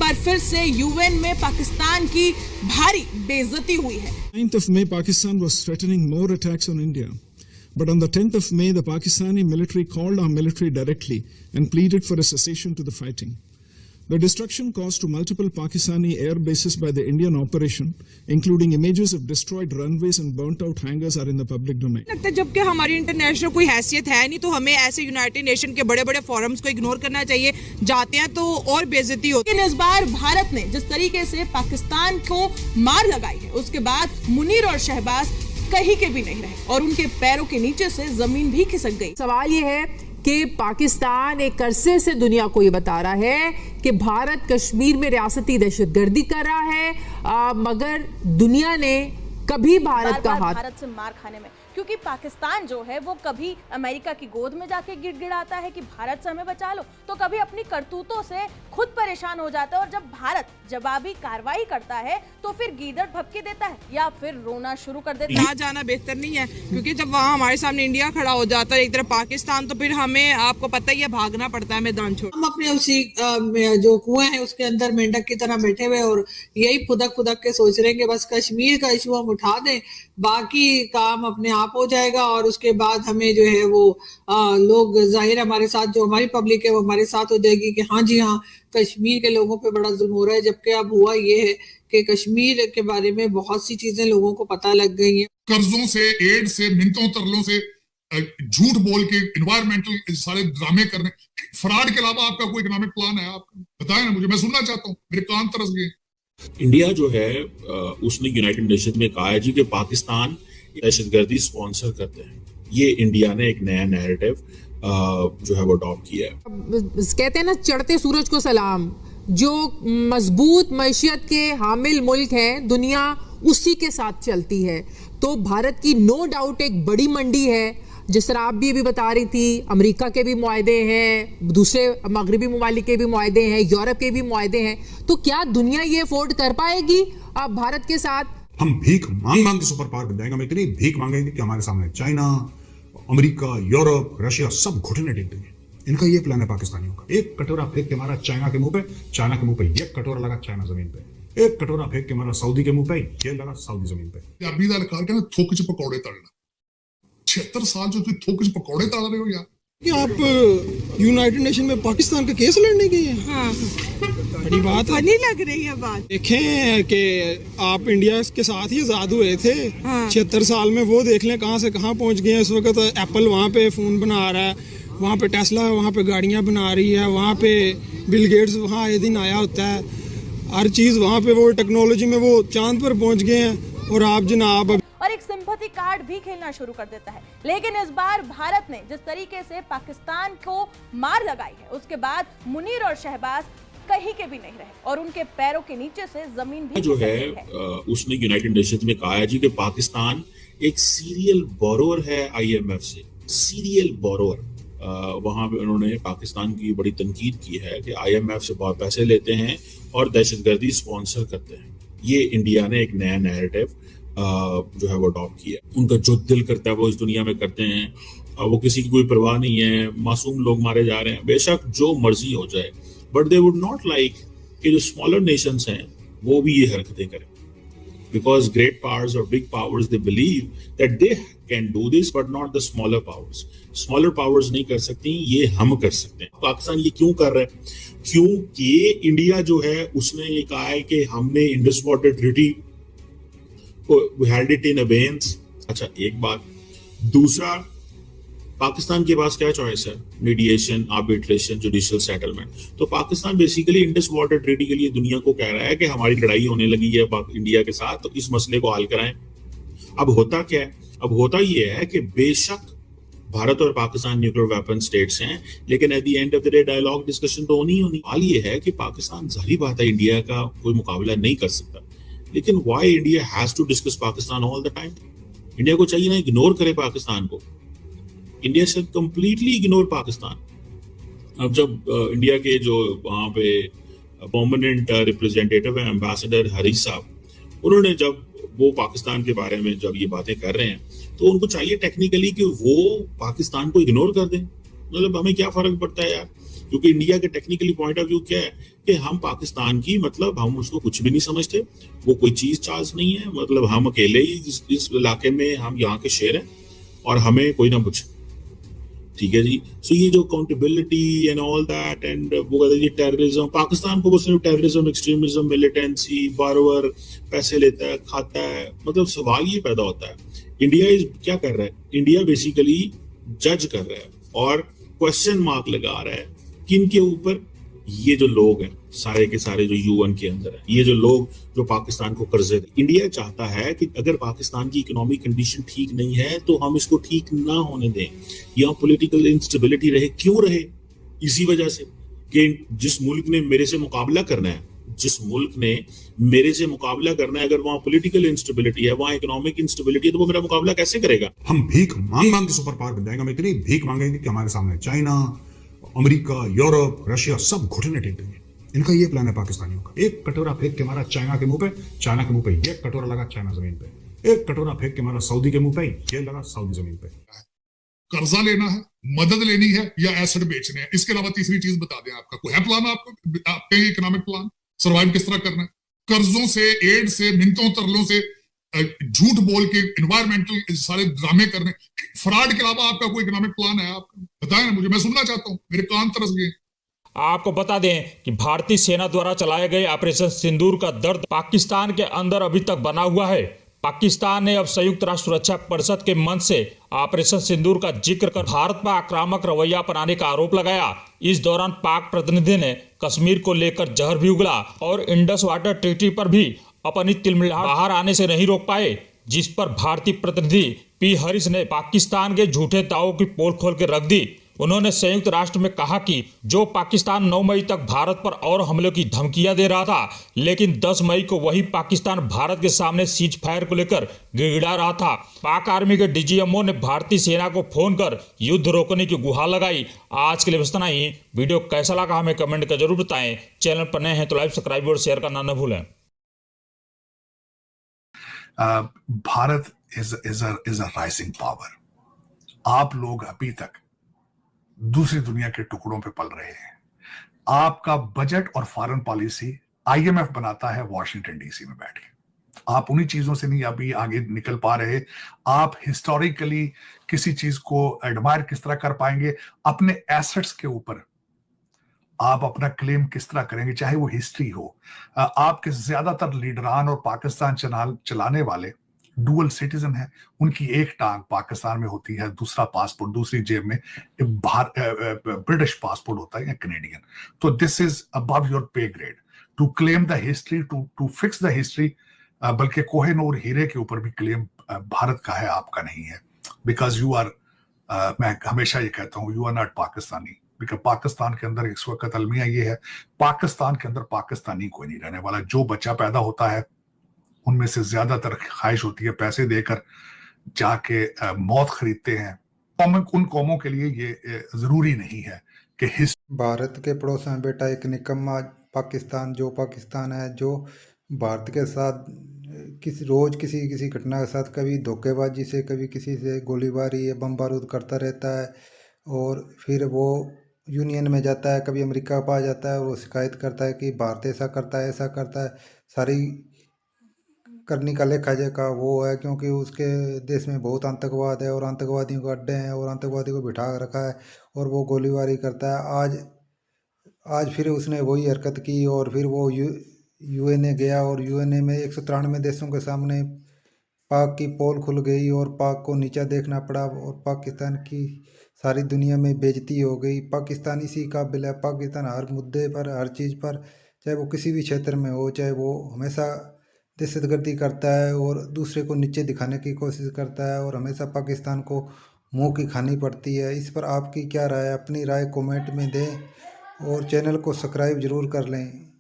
बार फिर से यूएन में पाकिस्तान की भारी बेइज्जती हुई है। 9th of May, Pakistan was threatening more attacks on India. But on the 10th of May, the Pakistani military called our military directly and pleaded for a cessation to the fighting. The destruction caused to multiple Pakistani air bases by the Indian operation, including images of destroyed runways and burnt-out hangars, are in the public domain. लगता है जबकि हमारी international कोई हैसियत है नहीं, तो हमें ऐसे यूनाइटेड नेशन के बड़े बड़े फोरम्स को इग्नोर करना चाहिए। जाते हैं तो और बेइज्जती होती है। लेकिन इस बार भारत ने जिस तरीके से पाकिस्तान को मार लगाई है, उसके बाद मुनीर और शहबाज कहीं के भी नहीं रहे और उनके पैरों के नीचे से जमीन भी खिसक गई। सवाल ये है कि पाकिस्तान एक अरसे से दुनिया को ये बता रहा है कि भारत कश्मीर में रियासती दहशतगर्दी कर रहा है, मगर दुनिया ने कभी भारत का हाथ भारत से मार खाने में, क्योंकि पाकिस्तान जो है वो कभी अमेरिका की गोद में जाके गिड़गिड़ाता है कि भारत से हमें बचा लो, तो कभी अपनी करतूतों से खुद परेशान हो जाता है और जब भारत जवाबी कार्रवाई करता है तो फिर गीदड़ भभके देता है या फिर रोना शुरू कर देता है। ना जाना बेहतर नहीं है, क्योंकि जब वहाँ हमारे सामने इंडिया खड़ा हो जाता है एक तरफ पाकिस्तान, तो फिर हमें आपको पता ही है भागना पड़ता है मैदान छोड़। हम अपने उसी जो कुएं है उसके अंदर मेंढक की तरह बैठे हुए और यही फुदक फुदक के सोच रहे हैं कि बस कश्मीर का इशू हम उठा दें, बाकी काम अपने आप हो जाएगा और उसके बाद हमें जो है वो लोग जाहिर हमारे साथ, जो हमारी पब्लिक है वो हमारे साथ हो जाएगी कि हाँ जी हाँ कश्मीर के लोगों पे बड़ा जुल्म हो रहा है। जबकि अब हुआ ये है कि कश्मीर के बारे में बहुत सी चीजें लोगों को पता लग गई हैं। कर्जों से, एड से, मिन्नतों तरलों से, झूठ बोल के एनवायरमेंटल सारे ड्रामे करने, फ्रॉड के अलावा आपका कोई इकोनॉमिक प्लान है? आप बताएं ना मुझे, मैं सुनना चाहता हूँ, मेरे कान तरस गए। इंडिया जो है उसने यूनाइटेड नेशन में कहा है जी कि पाकिस्तान दहशतगर्दी स्पॉन्सर करते हैं। ये इंडिया ने एक नया नैरेटिव जो है वो अडॉप्ट किया है। कहते हैं ना, चढ़ते सूरज को सलाम। जो मजबूत मैशियत के हामिल मुल्क हैं, दुनिया उसी के साथ चलती है। तो भारत की नो डाउट एक बड़ी मंडी है, जिस तरह आप भी अभी बता रही थी, अमेरिका के भी मुआहदे हैं, दूसरे मगरबी ममालिक के भी मुआहदे हैं, यूरोप के भी मुआहदे हैं। तो क्या दुनिया ये अफोर्ड कर पाएगी अब भारत के साथ? हम भीख मांग मांग के सुपर पावर बन जाएंगे। हम इतनी भीख मांगेंगे कि हमारे सामने चाइना, अमेरिका, यूरोप, रशिया सब घुटने टेक देंगे। इनका ये प्लान है पाकिस्तानियों का। एक कटोरा फेंक के मारा चाइना के मुंह पे, चाइना के मुंह पे एक कटोरा लगा चाइना जमीन पे। एक कटोरा फेंक के मारा सऊदी के मुंह पे, ये लगा सऊदी जमीन पे। अभी कहते हैं थोक च पकौड़े तलना। 76 साल जो तुम थोक च पकौड़े तल रहे हो यार। कि आप यूनाइटेड नेशन में पाकिस्तान का केस लड़ने गए हैं? हाँ। बड़ी बात है। फनी लग रही है बात। देखें कि आप इंडिया के साथ ही आजाद हुए थे। 76 साल में वो देख लें कहाँ से कहाँ पहुँच गए हैं। इस वक्त एप्पल वहाँ पे फोन बना रहा है, वहाँ पे टेस्ला वहाँ पे गाड़ियाँ बना रही है, वहाँ पे बिल गेट्स वहाँ आए दिन आया होता है। हर चीज़ वहाँ पे वो टेक्नोलॉजी में वो चांद पर पहुँच गए हैं और आप जनाब और एक सिंपैथी कार्ड भी खेलना शुरू कर देता है। लेकिन इस बार भारत ने जिस तरीके से पाकिस्तान को मार लगाई है, उसके बाद मुनीर और शहबाज कहीं के भी नहीं रहे और उनके पैरों के नीचे से जमीन भी जो है उसने यूनाइटेड नेशंस में कहा है जी कि पाकिस्तान एक सीरियल बोरोअर है IMF से। सीरियल बोरोअर, वहां पे उन्होंने पाकिस्तान की बड़ी तनकीद की है कि IMF से बहुत पैसे लेते हैं और दहशतगर्दी स्पॉन्सर करते हैं। ये इंडिया ने एक नया नैरेटिव जो है वो अडॉप्ट किया। उनका जो दिल करता है वो इस दुनिया में करते हैं, वो किसी की कोई परवाह नहीं है। मासूम लोग मारे जा रहे हैं, बेशक जो मर्जी हो जाए, but they would not like कि जो स्मॉलर नेशंस हैं वो भी ये हरकतें करें, बिकॉज ग्रेट पावर्स और big powers they believe that they can do this but not the smaller powers. Smaller powers नहीं कर सकती, ये हम कर सकते हैं। पाकिस्तान ये क्यों कर रहा है? क्योंकि इंडिया जो है उसने ये कहा है कि हमने Indus water treaty We held it in abeyance। अच्छा, एक बात। दूसरा, पाकिस्तान के पास क्या चॉइस है? Mediation, arbitration, judicial settlement. तो Pakistan basically Indus water treaty के लिए दुनिया को कह रहा है कि हमारी लड़ाई होने लगी है इंडिया के साथ, तो इस मसले को हल कराएं। अब होता क्या है? अब होता ये है कि बेशक भारत और पाकिस्तान न्यूक्लियर वेपन स्टेट्स हैं, लेकिन at the end of the day dialogue discussion तो होनी ही होनी। हाल ये है कि पाकिस्तान, जाहिर बात है, इंडिया का कोई मुकाबला नहीं कर सकता, लेकिन why India has to discuss Pakistan all the time? India को चाहिए ना इग्नोर करे पाकिस्तान को। India should completely ignore Pakistan. अब जब इंडिया के जो वहाँ पे परमानेंट रिप्रेजेंटेटिव है एम्बेसडर हरीश साहब, उन्होंने जब वो पाकिस्तान के बारे में जब ये बातें कर रहे हैं, तो उनको चाहिए टेक्निकली कि वो पाकिस्तान को इग्नोर कर दें। मतलब हमें क्या फर्क पड़ता है यार, क्योंकि इंडिया के टेक्निकली पॉइंट ऑफ व्यू क्या है कि हम पाकिस्तान की मतलब हम उसको कुछ भी नहीं समझते, वो कोई चीज चार्ज नहीं है, मतलब हम अकेले ही इस इलाके में हम यहाँ के शेर हैं और हमें कोई ना पूछे, ठीक है जी। सो ये जो accountability and all that and वो कहते हैं टेररिज्म, पाकिस्तान को वो सिर्फ टेररिज्म, एक्सट्रीमिज्म, मिलिटेंसी, बारोवर पैसे लेता है, खाता है, मतलब सवाल ये पैदा होता है इंडिया क्या कर रहा है? इंडिया बेसिकली जज कर रहा है और क्वेश्चन मार्क लगा रहा है किन के ऊपर? ये जो लोग हैं सारे के सारे जो यूएन के अंदर है, ये जो लोग जो पाकिस्तान को कर्जे दे। इंडिया चाहता है कि अगर पाकिस्तान की इकोनॉमिक कंडीशन ठीक नहीं है तो हम इसको ठीक ना होने दें, यहाँ पॉलिटिकल इंस्टेबिलिटी रहे। क्यों रहे? इसी वजह से कि जिस मुल्क ने मेरे से मुकाबला करना है, अगर वहां पॉलिटिकल इंस्टेबिलिटी है, वहां इकोनॉमिक इंस्टेबिलिटी है, तो वो मेरा मुकाबला कैसे करेगा? हम भीख मांग मांग के सुपर पावर बन जाएंगे। हम इतनी भीख मांगेंगे कि हमारे सामने चाइना, अमेरिका, यूरोप, रशिया सब घुटने टेक देंगे। इनका ये प्लान है पाकिस्तानियों का। एक कटोरा फेंक के मारा चाइना के मुंह पे, चाइना के मुंह पे एक कटोरा लगा चाइना जमीन पे, एक कटोरा फेंक के मारा सऊदी के मुंह पे, ये लगा सऊदी जमीन पे। कर्जा लेना है, मदद लेनी है या एसेट बेचने हैं, इसके अलावा तीसरी चीज बता दें। आपका कोई है प्लान? आपके इकोनॉमिक प्लान सर्वाइव किस तरह करना है? कर्जों से, एड से, मिन्नतों तरलों से, झूठ बोल के एनवायरमेंटल सारे ड्रामे करने, फ्रॉड के अलावा आपका कोई इकोनॉमिक प्लान है? आपका बताएं ना मुझे, मैं सुनना चाहता हूं, मेरे कान तरस गए। आपको बता दें कि भारतीय सेना द्वारा चलाए गए ऑपरेशन सिंदूर का दर्द पाकिस्तान के अंदर अभी तक बना हुआ है। पाकिस्तान ने अब संयुक्त राष्ट्र सुरक्षा परिषद के मंच से ऑपरेशन सिंदूर का जिक्र कर भारत पर आक्रामक रवैया अपनाने का आरोप लगाया। इस दौरान पाक प्रतिनिधि ने कश्मीर को लेकर जहर भी उगला और इंडस वाटर ट्रीटी पर भी अपनी तिलमिलाहट बाहर आने से नहीं रोक पाए, जिस पर भारतीय प्रतिनिधि पी हरीश ने पाकिस्तान के झूठे दावों की पोल खोल के रख दी। उन्होंने संयुक्त राष्ट्र में कहा कि जो पाकिस्तान 9 मई तक भारत पर और हमले की धमकियां दे रहा था, लेकिन 10 मई को वही पाकिस्तान भारत के सामने सीज फायर को लेकर गिड़गिड़ा रहा था। पाक आर्मी के डीजीएमओ ने भारतीय सेना को फोन कर युद्ध रोकने की गुहार लगाई। आज के लिए बस इतना ही। वीडियो कैसा लगा हमें कमेंट कर जरूर बताएं। चैनल पर नए हैं तो लाइक, सब्सक्राइब और शेयर करना न भूलें। Bharat is a rising power. आप लोग अभी तक दूसरी दुनिया के टुकड़ों पे पल रहे हैं। आपका बजट और फॉरेन पॉलिसी आईएमएफ बनाता है वॉशिंगटन डीसी में बैठ के। आप उन्हीं चीजों से नहीं अभी आगे निकल पा रहे। आप हिस्टोरिकली किसी चीज को एडमायर किस तरह कर पाएंगे, अपने एसेट्स के ऊपर आप अपना क्लेम किस तरह करेंगे, चाहे वो हिस्ट्री हो। आपके ज्यादातर लीडरान और पाकिस्तान चलाने वाले डुअल सिटीजन है। उनकी एक टांग पाकिस्तान में होती है, दूसरा पासपोर्ट दूसरी जेब में ब्रिटिश पासपोर्ट होता है या कैनेडियन। तो this is above your pay grade to claim the history, to fix the history. बल्कि कोहिनूर हीरे के ऊपर भी क्लेम भारत का है, आपका नहीं है। बिकॉज यू आर, मैं हमेशा ये कहता हूँ, you are not Pakistani. Because Pakistan के अंदर इस वक्त अलमिया ये है, पाकिस्तान के अंदर पाकिस्तानी कोई नहीं रहने वाला। जो बच्चा पैदा होता है उनमें से ज्यादातर ख्वाहिश होती है पैसे देकर जाके मौत खरीदते हैं। उन कौमों के लिए ये जरूरी नहीं है कि भारत के पड़ोस में बेटा एक निकम्मा पाकिस्तान, जो पाकिस्तान है, जो भारत के साथ किसी घटना के साथ कभी धोखेबाजी से, कभी किसी से गोलीबारी या बम बारूद करता रहता है, और फिर वो यूनियन में जाता है, कभी अमेरिका पा जाता है और वो शिकायत करता है कि भारत ऐसा करता है, ऐसा करता है। सारी करने का लेखा जोखा वो है, क्योंकि उसके देश में बहुत आतंकवाद है और आतंकवादियों के अड्डे हैं और आतंकवादियों को बिठा रखा है और वो गोलीबारी करता है। आज फिर उसने वही हरकत की और फिर वो यूएनए गया और यूएनए में 193 देशों के सामने पाक की पोल खुल गई और पाक को नीचा देखना पड़ा और पाकिस्तान की सारी दुनिया में बेइज्जती हो गई। पाकिस्तान इसी काबिल है। पाकिस्तान हर मुद्दे पर, हर चीज़ पर, चाहे वो किसी भी क्षेत्र में हो, चाहे वो हमेशा दहशतगर्दी करता है और दूसरे को नीचे दिखाने की कोशिश करता है और हमेशा पाकिस्तान को मुंह की खानी पड़ती है। इस पर आपकी क्या राय है? अपनी राय कमेंट में दें और चैनल को सब्सक्राइब ज़रूर कर लें।